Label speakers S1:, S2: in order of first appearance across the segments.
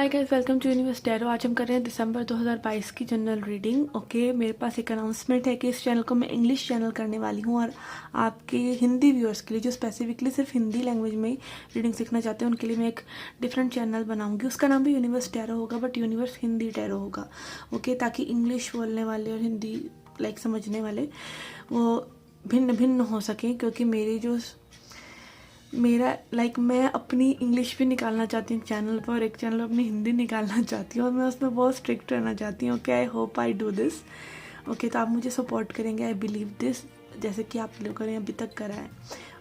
S1: Hi guys, welcome to Universe Tarot. आज हम कर रहे हैं दिसंबर 2022 की जनरल रीडिंग। ओके, मेरे पास एक अनाउंसमेंट है कि इस चैनल को मैं इंग्लिश चैनल करने वाली हूँ और आपके हिंदी व्यूअर्स के लिए जो स्पेसिफिकली सिर्फ हिंदी लैंग्वेज में रीडिंग सीखना चाहते हैं उनके लिए मैं एक डिफरेंट चैनल बनाऊंगी। उसका नाम भी यूनिवर्स टैरो होगा, बट यूनिवर्स हिंदी टैरो होगा। ओके, ताकि इंग्लिश बोलने वाले और हिंदी समझने वाले वो भिन्न भिन्न हो सकें, क्योंकि मैं अपनी इंग्लिश भी निकालना चाहती हूँ एक चैनल पर और एक चैनल पर अपनी हिंदी निकालना चाहती हूँ और मैं उसमें बहुत स्ट्रिक्ट रहना चाहती हूँ। Okay, I hope I do this. Okay, तो आप मुझे सपोर्ट करेंगे, आई बिलीव दिस, जैसे कि आप लोगों ने अभी तक करा है।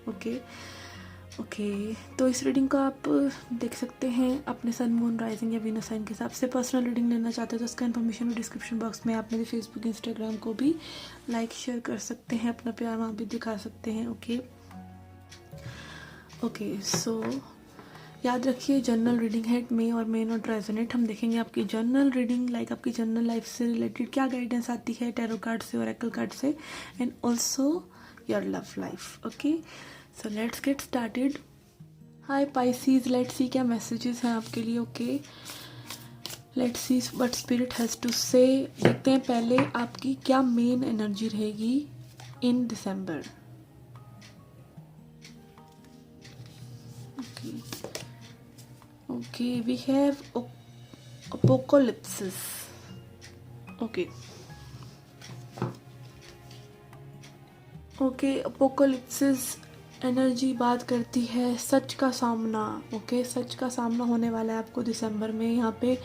S1: ओके, तो इस रीडिंग को आप देख सकते हैं अपने सन, मून, राइजिंग या वीनस साइन के हिसाब से। पर्सनल रीडिंग लेना चाहते हो तो उसका इन्फॉर्मेशन डिस्क्रिप्शन बॉक्स में, आप मेरे फेसबुक इंस्टाग्राम को भी लाइक शेयर कर सकते हैं, अपना प्यार वहाँ भी दिखा सकते हैं। ओके, सो याद रखिए जनरल रीडिंग है, मे और मे नॉट रेजोनेट। हम देखेंगे आपकी जनरल रीडिंग आपकी जनरल लाइफ से रिलेटेड क्या गाइडेंस आती है टैरो कार्ड से, ओरेकल कार्ड से, and also your love life. Okay, so let's get started. Hi Pisces, let's see क्या मैसेजेस हैं आपके लिए। Okay, let's see what spirit has to say. देखते हैं पहले आपकी क्या मेन एनर्जी रहेगी in December. Okay, we have apocalypse. Okay, apocalypse energy बात करती है सच का सामना। ओके, सच का सामना होने वाला है आपको दिसंबर में। यहाँ पे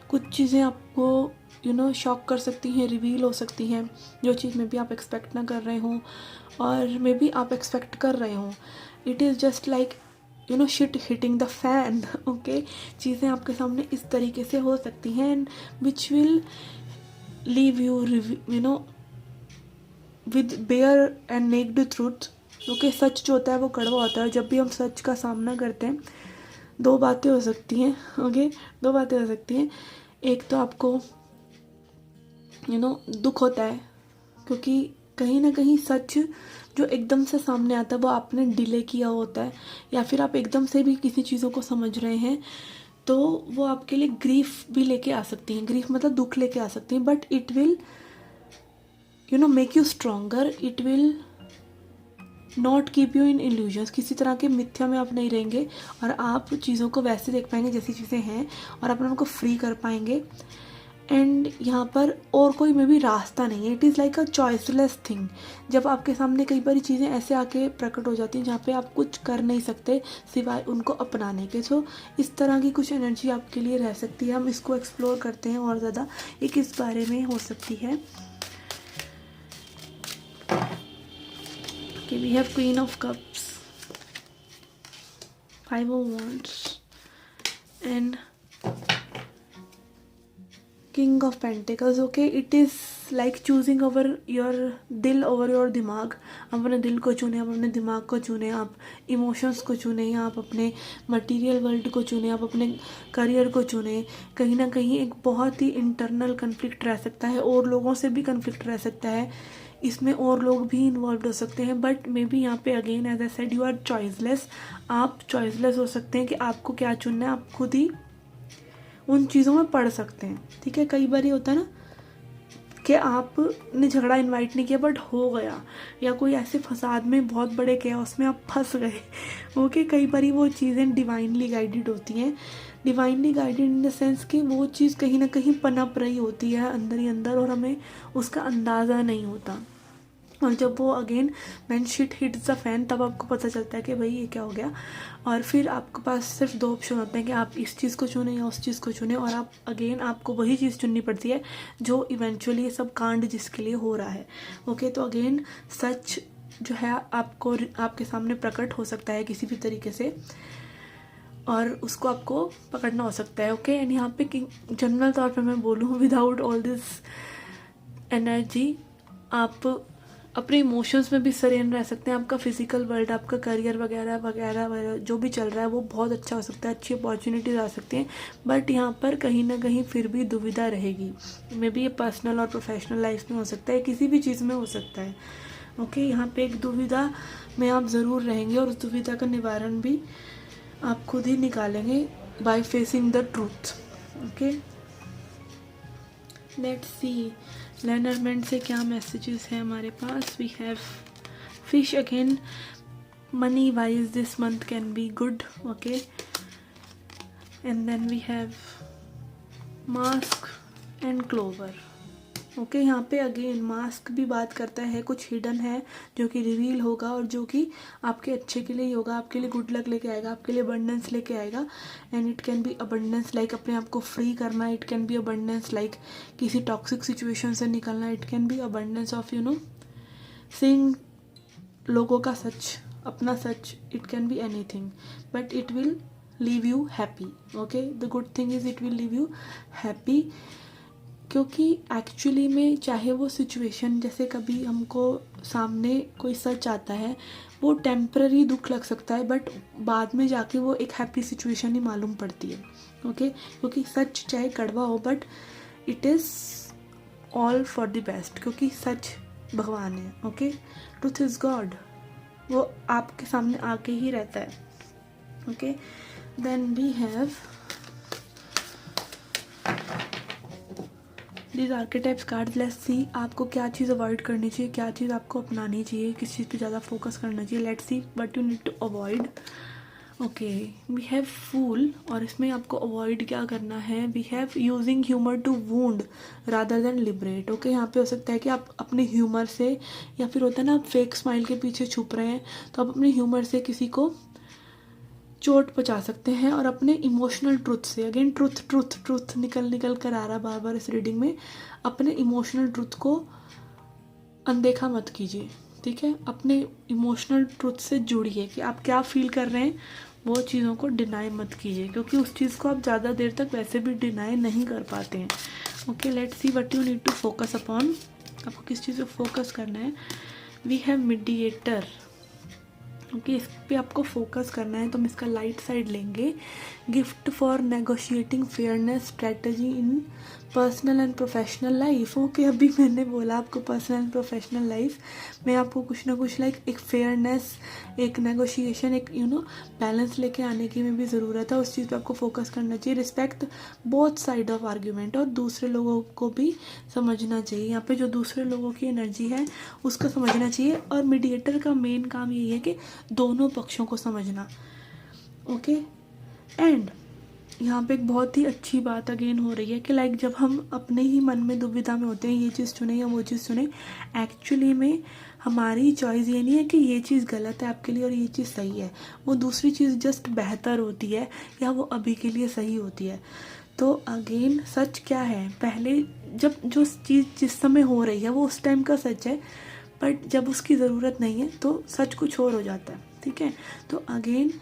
S1: कुछ चीज़ें आपको शॉक कर सकती हैं, रिवील हो सकती हैं, जो चीज़ में भी आप एक्सपेक्ट ना कर रहे हों और मे बी आप एक्सपेक्ट कर रहे हों। It is just like shit hitting the fan. Okay, चीज़ें आपके सामने इस तरीके से हो सकती हैं and which will leave you with bare and naked truth. Okay, सच जो होता है वो कड़वा होता है। जब भी हम सच का सामना करते हैं दो बातें हो सकती हैं। ओके, दो बातें हो सकती हैं। एक तो आपको दुख होता है क्योंकि कहीं ना कहीं सच जो एकदम से सामने आता है वो आपने डिले किया होता है, या फिर आप एकदम से भी किसी चीज़ों को समझ रहे हैं तो वो आपके लिए ग्रीफ भी लेके आ सकती हैं। ग्रीफ मतलब दुख लेके आ सकती हैं, but it will make you stronger. It will not keep you in illusions. किसी तरह के मिथ्या में आप नहीं रहेंगे और आप चीज़ों को वैसे देख पाएंगे जैसी चीज़ें हैं और अपने आप को फ्री कर पाएंगे। एंड यहाँ पर और कोई में भी रास्ता नहीं है। It is like a choiceless thing. जब आपके सामने कई बार चीज़ें ऐसे आके प्रकट हो जाती हैं जहाँ पे आप कुछ कर नहीं सकते सिवाय उनको अपनाने के। सो इस तरह की कुछ एनर्जी आपके लिए रह सकती है। हम इसको एक्सप्लोर करते हैं और ज़्यादा, ये किस बारे में हो सकती है। We have queen of cups, 5 of wands and king of pentacles. Okay, it is like choosing over your dil over your dimag. आप अपने दिल को चुने, आप अपने दिमाग को चुने, आप इमोशंस को चुने, आप अपने मटेरियल वर्ल्ड को चुने, आप अपने करियर को चुने। कहीं ना कहीं एक बहुत ही इंटरनल कन्फ्लिक्ट रह सकता है और लोगों से भी कन्फ्लिक्ट रह सकता है। इसमें और लोग भी इन्वॉल्व हो सकते हैं, बट मे बी यहाँ पे again as I said you are choiceless. आप चॉइसलेस हो सकते हैं कि आपको क्या चुनना है। आप खुद ही उन चीज़ों में पढ़ सकते हैं। ठीक है, कई बार ये होता है ना कि आपने झगड़ा इनवाइट नहीं किया बट हो गया, या कोई ऐसे फसाद में बहुत बड़े केओस में आप फंस गए। ओके, कई बार वो चीज़ें डिवाइनली गाइडेड होती हैं। Divinely guided in the sense कि वो चीज़ कहीं ना कहीं पनप रही होती है अंदर ही अंदर और हमें उसका अंदाज़ा नहीं होता। और जब वो again when shit hits the fan तब आपको पता चलता है कि भाई ये क्या हो गया। और फिर आपके पास सिर्फ दो ऑप्शन होते हैं कि आप इस चीज़ को चुने या उस चीज़ को चुने, और आपको वही चीज़ चुननी पड़ती है जो इवेंचुअली ये सब कांड जिसके लिए हो रहा है। ओके, तो अगेन सच जो है आपको आपके सामने प्रकट हो सकता है किसी भी तरीके से और उसको आपको पकड़ना हो सकता है। ओके, एंड यहाँ पे जनरल तौर पर मैं बोलूँ विदाउट ऑल दिस एनर्जी, आप अपने इमोशंस में भी सरेन रह सकते हैं। आपका फिजिकल वर्ल्ड, आपका करियर वगैरह वगैरह जो भी चल रहा है वो बहुत अच्छा हो सकता है, अच्छी अपॉर्चुनिटीज आ सकती हैं, बट यहाँ पर कहीं ना कहीं फिर भी दुविधा रहेगी। मे बी ये पर्सनल और प्रोफेशनल लाइफ में हो सकता है, किसी भी चीज़ में हो सकता है। ओके, यहाँ पे एक दुविधा में आप ज़रूर रहेंगे और उस दुविधा का निवारण भी आप खुद ही निकालेंगे by facing the truth. Okay, let's see Lenormand से क्या मैसेजेस है हमारे पास. We have fish again. Money wise this month can be good. Okay, and then we have mask and clover. Okay, यहाँ पे अगेन मास्क भी बात करता है कुछ हिडन है जो कि रिवील होगा और जो कि आपके अच्छे के लिए ही होगा, आपके लिए गुड लक लेके आएगा, आपके लिए अबंडेंस लेके आएगा. And it can be abundance like अपने आप को फ्री करना. It can be abundance like किसी टॉक्सिक सिचुएशन से निकलना. It can be abundance of seeing लोगों का सच, अपना सच. It can be anything but it will leave you happy. Okay, the good thing is it will leave you happy. क्योंकि actually में चाहे वो सिचुएशन, जैसे कभी हमको सामने कोई सच आता है, वो टेम्पररी दुख लग सकता है बट बाद में जाके वो एक हैप्पी सिचुएशन ही मालूम पड़ती है. ओके, क्योंकि सच चाहे कड़वा हो but it is all for the best, क्योंकि सच भगवान है. Okay, truth is God. वो आपके सामने आके ही रहता है. Okay, then we have these archetypes cards. Let's see आपको क्या चीज़ अवॉइड करनी चाहिए, क्या चीज़ आपको अपनानी चाहिए, किस चीज़ पे ज़्यादा फोकस करना चाहिए. Let's see what you need to avoid. Okay, we have fool और इसमें आपको अवॉइड क्या करना है. We have using humour to wound rather than liberate. Okay, यहाँ पे हो सकता है कि आप अपने ह्यूमर से, या फिर होता है ना आप फेक स्माइल के पीछे छुप रहे हैं, तो आप अपने ह्यूमर से किसी को चोट पहुंचा सकते हैं. और अपने इमोशनल ट्रुथ से, अगेन ट्रुथ ट्रुथ ट्रुथ निकल कर आ रहा बार बार इस रीडिंग में. अपने इमोशनल ट्रुथ को अनदेखा मत कीजिए. ठीक है, अपने इमोशनल ट्रुथ से जुड़िए कि आप क्या फील कर रहे हैं, वो चीज़ों को डिनाई मत कीजिए, क्योंकि उस चीज़ को आप ज़्यादा देर तक वैसे भी डिनाई नहीं कर पाते हैं. Okay, let's see what you need to focus upon. आपको किस चीज़ पे फोकस करना है. We have mediator. ओके, इस पे आपको फोकस करना है तो हम इसका लाइट साइड लेंगे. Gift for negotiating fairness strategy in personal and professional life. Okay, अभी मैंने बोला आपको पर्सनल एंड प्रोफेशनल लाइफ में आपको कुछ ना कुछ लाइक एक फेयरनेस, एक नेगोशिएशन, एक बैलेंस लेके आने की में भी ज़रूरत है. उस चीज़ पे आपको फोकस करना चाहिए. Respect both side of argument, और दूसरे लोगों को भी समझना चाहिए. यहाँ पे जो दूसरे लोगों की एनर्जी है उसको समझना चाहिए. और मीडिएटर का मेन काम यही है कि दोनों पक्षों को समझना. ओके, एंड यहाँ पे एक बहुत ही अच्छी बात अगेन हो रही है कि लाइक जब हम अपने ही मन में दुविधा में होते हैं, ये चीज़ चुने या वो चीज़ चुने, एक्चुअली में हमारी चॉइस ये नहीं है कि ये चीज़ गलत है आपके लिए और ये चीज़ सही है. वो दूसरी चीज़ जस्ट बेहतर होती है या वो अभी के लिए सही होती है. तो अगेन सच क्या है, पहले जब जो चीज़ जिस समय हो रही है वो उस टाइम का सच है, बट जब उसकी ज़रूरत नहीं है तो सच कुछ और हो जाता है. ठीक है, तो अगेन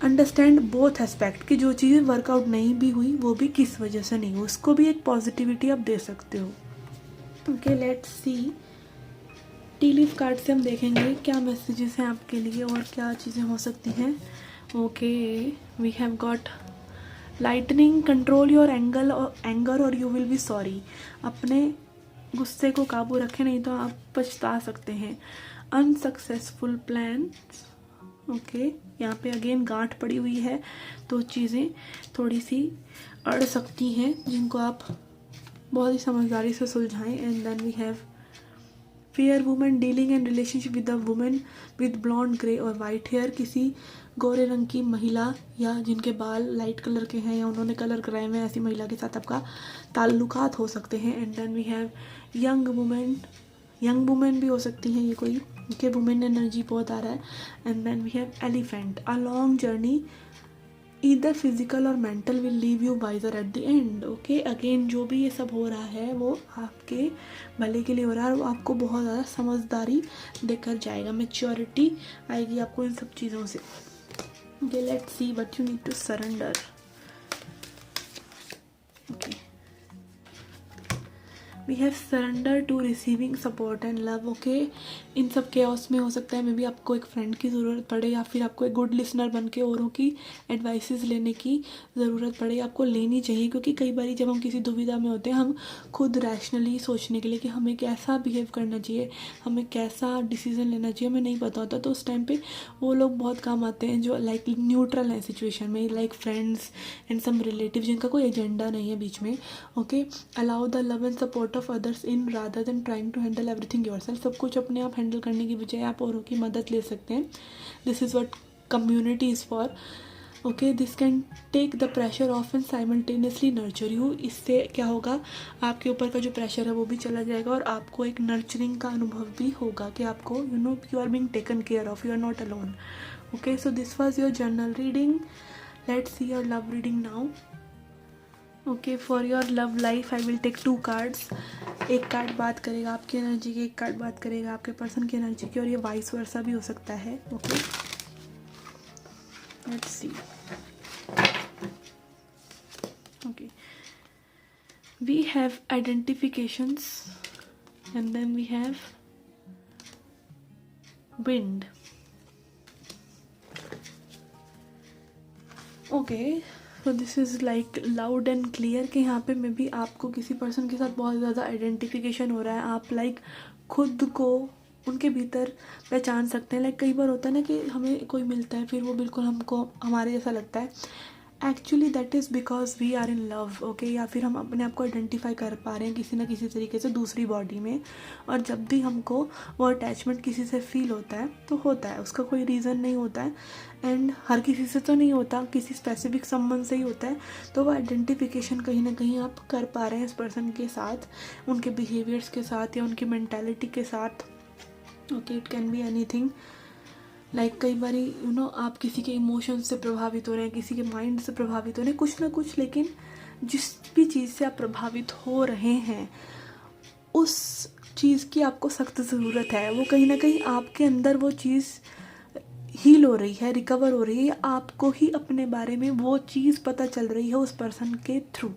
S1: अंडरस्टैंड बोथ एस्पेक्ट कि जो चीज़ें वर्कआउट नहीं भी हुई वो भी किस वजह से नहीं हुई, उसको भी एक पॉजिटिविटी आप दे सकते हो. Okay, let's see tea leaf card से हम देखेंगे क्या मैसेजेस हैं आपके लिए और क्या चीज़ें हो सकती हैं. Okay, we have got lightning. Control your anger और यू विल बी सॉरी. अपने गुस्से को काबू रखें, नहीं तो आप पछता सकते हैं. Unsuccessful plans. ओके, यहाँ पे अगेन गांठ पड़ी हुई है तो चीज़ें थोड़ी सी अड़ सकती हैं जिनको आप बहुत ही समझदारी से सुलझाएं. And then we have fair women dealing and relationship with a women with blond grey और वाइट हेयर. किसी गोरे रंग की महिला या जिनके बाल लाइट कलर के हैं या उन्होंने कलर कराए हुए हैं, ऐसी महिला के साथ आपका ताल्लुकात हो सकते हैं. And then we have young women भी हो सकती हैं ये कोई, के वुमेन एनर्जी बहुत आ रहा है. And then we have elephant. A long journey either physical और mental will leave you wiser at the end. Okay, again जो भी ये सब हो रहा है वो आपके भले के लिए हो रहा है और वो आपको बहुत ज़्यादा समझदारी देकर जाएगा. मैच्योरिटी आएगी आपको इन सब चीज़ों से. Okay, let's see what you need to surrender. Okay, we have surrender to receiving support and love. Okay, इन सब केओस में हो सकता है मे बी आपको एक फ्रेंड की ज़रूरत पड़े, या फिर आपको एक गुड लिसनर बन के औरों की एडवाइसेस लेने की ज़रूरत पड़े। आपको लेनी चाहिए, क्योंकि कई बार जब हम किसी दुविधा में होते हैं, हम खुद रैशनली सोचने के लिए कि हमें कैसा बिहेव करना चाहिए, हमें कैसा डिसीजन लेना चाहिए, हमें नहीं पता होता। तो उस टाइम पे वो लोग बहुत काम आते हैं जो लाइक न्यूट्रल है सिचुएशन में, like friends and some relative जिनका कोई एजेंडा नहीं है बीच में। Okay, allow the love and support of others in rather than trying to handle everything yourself. सब कुछ अपने आप हैंडल करने की बजाय आप औरों की मदद ले सकते हैं। This is what community is for. Okay, this can take the pressure off and simultaneously nurture you. इससे क्या होगा, आपके ऊपर का जो प्रेशर है वो भी चला जाएगा, और आपको एक नर्चरिंग का अनुभव भी होगा कि आपको you are being taken care of, you are not alone. Okay, so this was your journal reading. Let's see your love reading now. Okay, for your love life I will take 2 cards. एक card बात करेगा आपकी energy की, एक card बात करेगा आपके person की एनर्जी की, और ये वाइस वर्सा भी हो सकता है। Okay, let's see. Okay, we have identifications and then we have wind. Okay, तो this is like loud and clear कि यहाँ पे मे बी आपको किसी पर्सन के साथ बहुत ज़्यादा आइडेंटिफिकेशन हो रहा है। आप लाइक खुद को उनके भीतर पहचान सकते हैं। लाइक कई बार होता है ना कि हमें कोई मिलता है, फिर वो बिल्कुल हमको हमारे जैसा लगता है। Actually that is because we are in love. Okay, या फिर हम अपने आप को आइडेंटिफाई कर पा रहे हैं किसी ना किसी तरीके से दूसरी बॉडी में। और जब भी हमको वो अटैचमेंट किसी से फील होता है तो होता है, उसका कोई रीज़न नहीं होता है, एंड हर किसी से तो नहीं होता, किसी स्पेसिफिक संबंध से ही होता है। तो वो आइडेंटिफिकेशन कहीं ना कहीं आप कर पा रहे हैं इस पर्सन के साथ, उनके बिहेवियर्स के साथ या उनकी मेंटालिटी के साथ। Okay, it can be anything. Like कई बार आप किसी के इमोशंस से प्रभावित हो रहे हैं, किसी के माइंड से प्रभावित हो रहे हैं, कुछ ना कुछ, लेकिन जिस भी चीज़ से आप प्रभावित हो रहे हैं उस चीज़ की आपको सख्त ज़रूरत है। वो कहीं ना कहीं आपके अंदर वो चीज़ हील हो रही है, रिकवर हो रही है, आपको ही अपने बारे में वो चीज़ पता चल रही है उस पर्सन के through.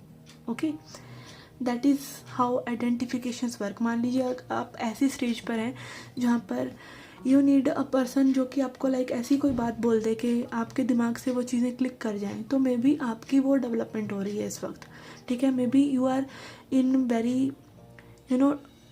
S1: Okay, that is how identifications work. मान लीजिए आप ऐसी स्टेज पर हैं जहाँ पर यू नीड अ पर्सन जो कि आपको लाइक ऐसी कोई बात बोल दे कि आपके दिमाग से वो चीज़ें क्लिक कर जाएं, तो मे बी आपकी वो डेवलपमेंट हो रही है इस वक्त। ठीक है, may be you are in very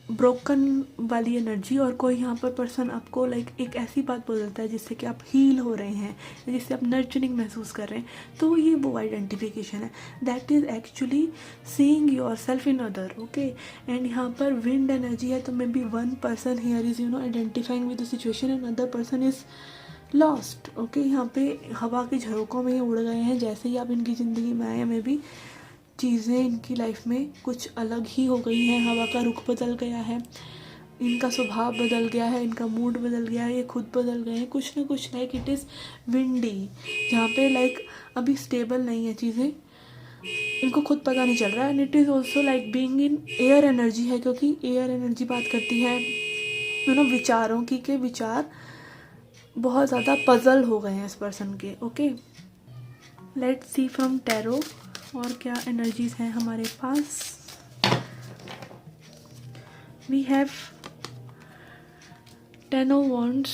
S1: broken वाली एनर्जी, और कोई यहाँ पर पर्सन आपको लाइक एक ऐसी बात बोल देता है जिससे कि आप हील हो रहे हैं, जिससे आप नर्चरिंग महसूस कर रहे हैं। तो ये वो आइडेंटिफिकेशन है, that is actually seeing your self in other. Okay, and यहाँ पर विंड एनर्जी है, तो may be one person here is identifying with the situation and other person is lost. Okay, यहाँ पे हवा के झरोकों में उड़ गए हैं। जैसे ही आप इनकी ज़िंदगी में आए, मे बी चीज़ें इनकी लाइफ में कुछ अलग ही हो गई हैं, हवा का रुख बदल गया है, इनका स्वभाव बदल गया है, इनका मूड बदल गया है, ये खुद बदल गए हैं, कुछ ना कुछ। लाइक इट इज़ विंडी, जहाँ पे लाइक अभी स्टेबल नहीं है चीज़ें, इनको खुद पता नहीं चल रहा है। And it is also like being in air energy है, क्योंकि एयर एनर्जी बात करती है विचारों की, के विचार बहुत ज़्यादा पजल हो गए हैं इस पर्सन के। Okay, let's see from tarot और क्या एनर्जीज हैं हमारे पास। We have 10 of wands,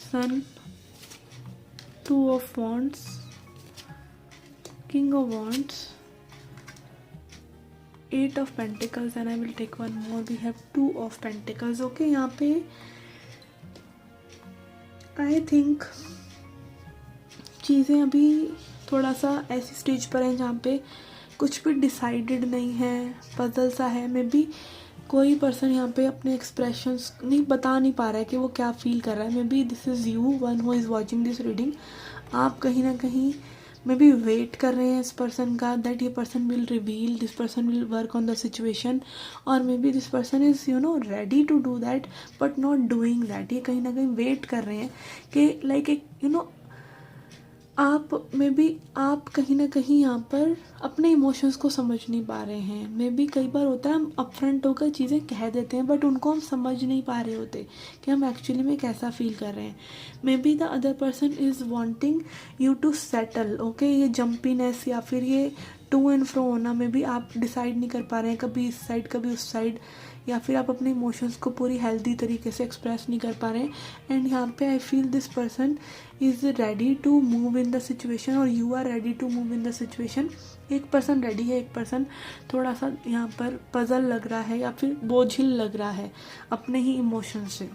S1: sun, 2 of wands, king of wands, 8 of pentacles, and I will take one more. We have 2 of pentacles. Okay, यहाँ पे I think चीज़ें अभी थोड़ा सा ऐसी स्टेज पर हैं जहाँ पे कुछ भी डिसाइडेड नहीं है, पजल सा है। मे बी कोई पर्सन यहाँ पे अपने एक्सप्रेशंस नहीं बता नहीं पा रहा है कि वो क्या फील कर रहा है। मे be this is you, one who is watching this reading. आप कहीं ना कहीं मे बी वेट कर रहे हैं इस पर्सन का, दैट ये person will reveal, this person will work on the situation, और may be this person is ready to do that but not doing that. ये कहीं ना कहीं वेट कर रहे हैं कि लाइक एक आप मे बी आप कहीं ना कहीं यहाँ पर अपने इमोशंस को समझ नहीं पा रहे हैं। मे बी कई बार होता है हम अपफ्रंट होकर चीज़ें कह देते हैं बट उनको हम समझ नहीं पा रहे होते कि हम एक्चुअली में कैसा फील कर रहे हैं। Maybe the other person is wanting you to settle, okay. ये जंपीनेस या फिर ये टू एंड फ्रो होना, मे बी आप डिसाइड नहीं कर पा रहे हैं, कभी इस साइड कभी उस साइड, या फिर आप अपने इमोशंस को पूरी हेल्दी तरीके से एक्सप्रेस नहीं कर पा रहे हैं। एंड यहाँ पे I feel this person is ready to move in the situation और you are ready to move in the situation. एक पर्सन रेडी है, एक पर्सन थोड़ा सा यहाँ पर पजल लग रहा है या फिर बोझिल लग रहा है अपने ही इमोशन से।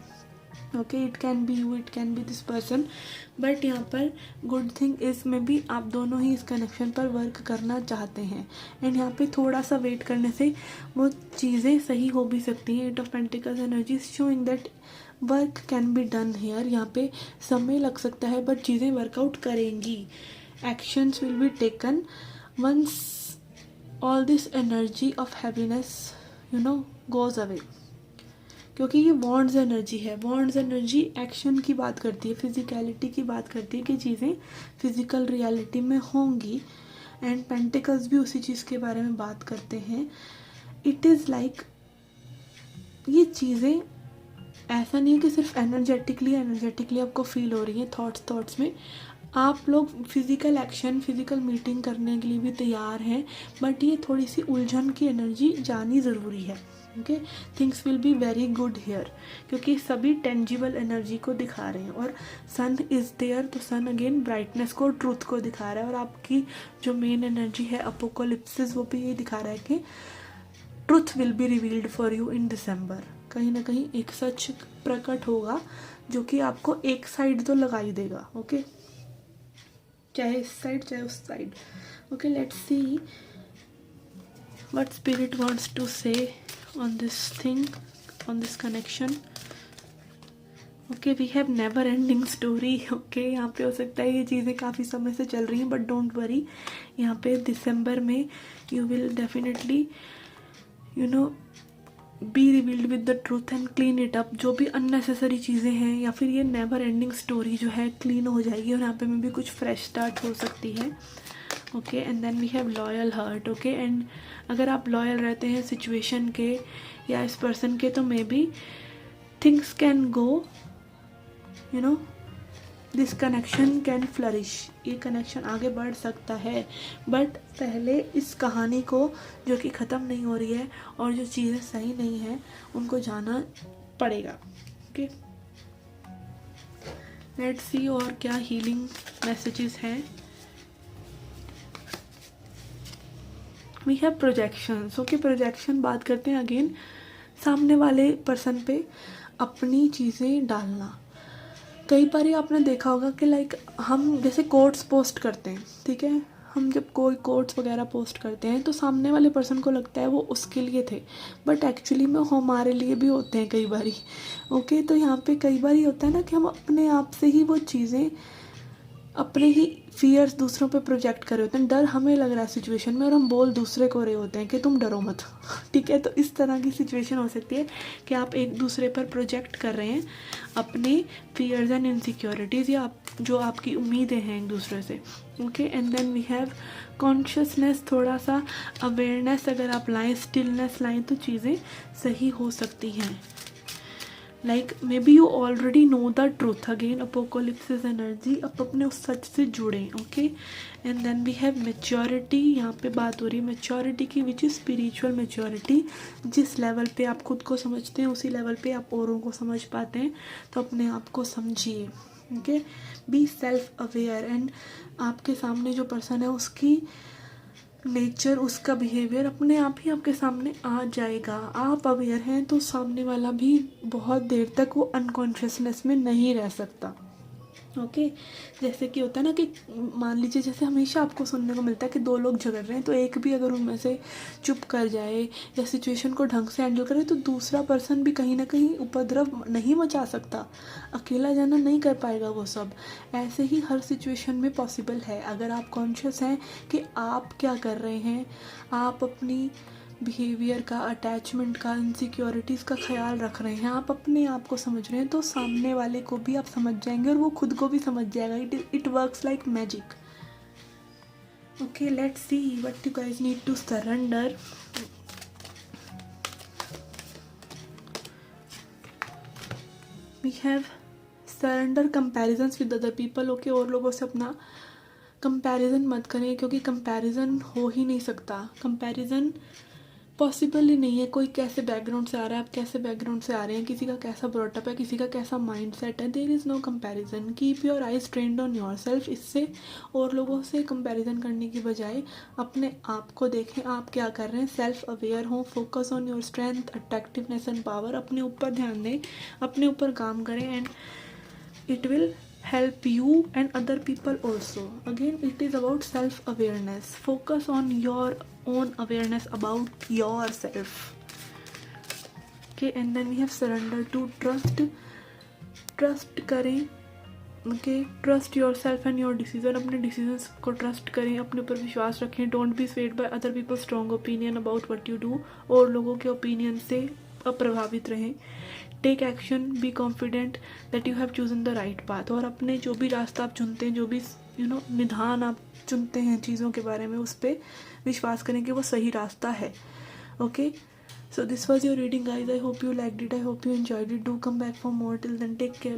S1: Okay, it can B you, it can B this person, but यहाँ पर good thing is may be आप दोनों ही इस कनेक्शन पर वर्क करना चाहते हैं। एंड यहाँ पे थोड़ा सा वेट करने से वो चीज़ें सही हो भी सकती हैं। 8 of pentacles energy showing that work can be done here. यहाँ पे समय लग सकता है बट चीज़ें वर्कआउट करेंगी। Actions will be taken once all this energy of happiness goes away, क्योंकि ये बॉन्ड्स एनर्जी है। बॉन्ड्स एनर्जी एक्शन की बात करती है, फिजिकलिटी की बात करती है कि चीज़ें फिजिकल रियलिटी में होंगी। एंड पेंटिकल्स भी उसी चीज़ के बारे में बात करते हैं। इट इज़ लाइक ये चीज़ें ऐसा नहीं है कि सिर्फ एनर्जेटिकली आपको फील हो रही है थॉट्स में। आप लोग फिज़िकल एक्शन, फिज़िकल मीटिंग करने के लिए भी तैयार हैं, बट ये थोड़ी सी उलझन की एनर्जी जानी ज़रूरी है। Okay, things will be very good here, क्योंकि सभी टेंजिबल एनर्जी को दिखा रहे हैं और सन इज़ देयर, तो सन अगेन ब्राइटनेस को, ट्रूथ को दिखा रहा है। और आपकी जो मेन एनर्जी है अपोकोलिप्सिस, वो भी ये दिखा रहा है कि truth will be revealed for you in December. कहीं ना कहीं एक सच प्रकट होगा जो कि आपको एक साइड तो लगा ही देगा। ओके, चाहे इस साइड चाहे उस side. Okay, let's C what spirit wants to say on this thing, on this connection. Okay, we have never ending story. Okay, यहाँ पे हो सकता है ये चीज़ें काफ़ी समय से चल रही हैं, बट डोंट वरी, यहाँ पे दिसंबर में you will definitely be revealed with the truth and clean it up. जो भी अननेसेसरी चीज़ें हैं या फिर ये नेवर एंडिंग स्टोरी जो है क्लीन हो जाएगी और यहाँ पे में भी कुछ फ्रेश स्टार्ट हो सकती है। Okay, and then we have loyal heart. Okay, and अगर आप लॉयल रहते हैं सिचुएशन के या इस पर्सन के, तो may be things can go, this connection can flourish. ये कनेक्शन आगे बढ़ सकता है, बट पहले इस कहानी को जो कि ख़त्म नहीं हो रही है और जो चीज़ें सही नहीं हैं उनको जाना पड़ेगा। ओके, लेट्स सी और क्या हीलिंग मैसेजेस हैं। We have projections. Okay, projection बात करते हैं अगेन सामने वाले पर्सन पे अपनी चीज़ें डालना। कई बार आपने देखा होगा कि लाइक हम जैसे कोट्स पोस्ट करते हैं, ठीक है, हम जब कोई कोट्स वगैरह पोस्ट करते हैं तो सामने वाले पर्सन को लगता है वो उसके लिए थे, बट एक्चुअली में हमारे लिए भी होते हैं कई बारी। ओके, तो यहाँ पे कई बार होता है ना कि हम अपने आप से ही वो चीज़ें, अपने ही फियर्स दूसरों पे प्रोजेक्ट कर रहे होते हैं। डर हमें लग रहा है सिचुएशन में और हम बोल दूसरे को रहे होते हैं कि तुम डरो मत। ठीक है, तो इस तरह की सिचुएशन हो सकती है कि आप एक दूसरे पर प्रोजेक्ट कर रहे हैं अपने फियर्स एंड इनसिक्योरिटीज़ या जो आपकी उम्मीदें हैं एक दूसरे से। Okay, and then we have consciousness. थोड़ा सा अवेयरनेस अगर आप लाएँ, स्टिलनेस लाएँ, तो चीज़ें सही हो सकती हैं। Like may B you already know the truth. Again apocalypsis energy, आप अपने उस सच से जुड़े। Okay, and then we have maturity. यहाँ पे बात हो रही है मेच्योरिटी की, विच इज़ स्पिरिचुअल मेच्योरिटी। जिस लेवल पे आप खुद को समझते हैं उसी लेवल पे आप औरों को समझ पाते हैं, तो अपने आप को समझिए। Okay, be self aware. And आपके सामने जो पर्सन है उसकी नेचर, उसका बिहेवियर अपने आप ही आपके सामने आ जाएगा। आप अवेयर हैं तो सामने वाला भी बहुत देर तक वो अनकॉन्शियसनेस में नहीं रह सकता। ओके, जैसे कि होता है ना कि मान लीजिए जैसे हमेशा आपको सुनने को मिलता है कि दो लोग झगड़ रहे हैं, तो एक भी अगर उनमें से चुप कर जाए या सिचुएशन को ढंग से हैंडल करे तो दूसरा पर्सन भी कहीं ना कहीं उपद्रव नहीं मचा सकता, अकेला जाना नहीं कर पाएगा वो सब। ऐसे ही हर सिचुएशन में पॉसिबल है। अगर आप कॉन्शियस हैं कि आप क्या कर रहे हैं, आप अपनी बिहेवियर का, अटैचमेंट का, इनसिक्योरिटीज़ का ख्याल रख रहे हैं, आप अपने आप को समझ रहे हैं, तो सामने वाले को भी आप समझ जाएंगे और वो खुद को भी समझ जाएगा. It works like magic. Okay, let's see what you guys need to surrender. We have surrender comparisons with other people. Okay, और लोगों से अपना कंपैरिजन मत करें, क्योंकि कंपैरिजन हो ही नहीं सकता. कंपैरिजन पॉसिबल ही नहीं है. कोई कैसे बैकग्राउंड से आ रहा है, आप कैसे बैकग्राउंड से आ रहे हैं, किसी का कैसा ब्रॉटअप है, किसी का कैसा माइंड सेट है. There is no comparison. Keep your eyes trained on yourself. इससे और लोगों से कंपैरिजन करने की बजाय अपने आप को देखें, आप क्या कर रहे हैं. सेल्फ अवेयर हों. Focus on your strength, attractiveness and power. अपने ऊपर ध्यान दें, अपने ऊपर काम करें, and it will help you and other people also. Again, it is about self awareness. Focus on your own awareness about yourself. Okay, and then we have surrender to trust. Trust करें. Okay, trust yourself and your decision. अपने decisions को trust करें, अपने ऊपर विश्वास रखें. Don't be swayed by other people's strong opinion about what you do. और लोगों के opinion से अप्रभावित रहें. Take action. Be confident that you have chosen the right path. और अपने जो भी रास्ता आप चुनते हैं, जो भी निधान आप चुनते हैं चीज़ों के बारे में, उस पर विश्वास करें कि वो सही रास्ता है. Okay, so this was your reading guys. I hope you liked it. I hope you enjoyed it. Do come back for more. Till then take care.